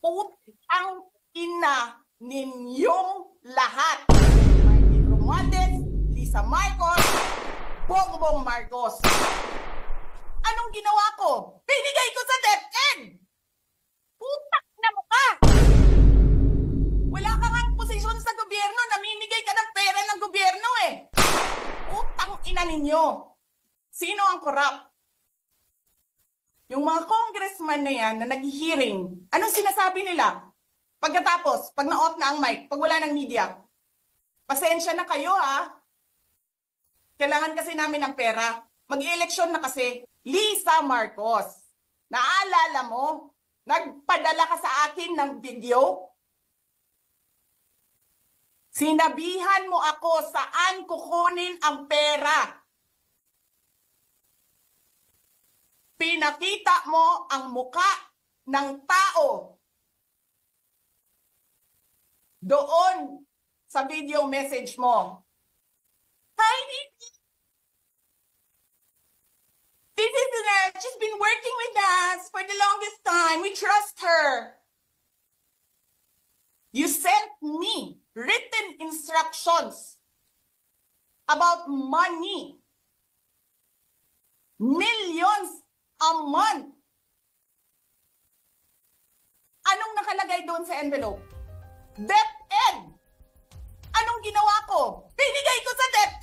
Putang ina ninyong lahat. Martin Romualdez, Lisa Marcos, Bongbong Marcos. Anong ginawa ko? Binigay ko sa DepEd! Putak na mukha! Wala ka nga posisyon sa gobyerno, namimigay ka ng pera ng gobyerno eh. Putang ina ninyo. Sino ang corrupt? Yung mga congressman na yan na nag-hearing, anong sinasabi nila? Pagkatapos, pag na-off na ang mic, pag wala ng media, pasensya na kayo ha. Kailangan kasi namin ng pera. Mag-eleksyon na kasi. Lisa Marcos, naalala mo? Nagpadala ka sa akin ng video? Sinabihan mo ako saan kukunin ang pera. Pinakita mo ang muka ng tao doon sa video message mo. Hi, Nikki. This is she's been working with us for the longest time. We trust her. You sent me written instructions about money. Millions a month. Anong nakalagay doon sa envelope? DepEd. Anong ginawa ko? Binigay ko sa DepEd.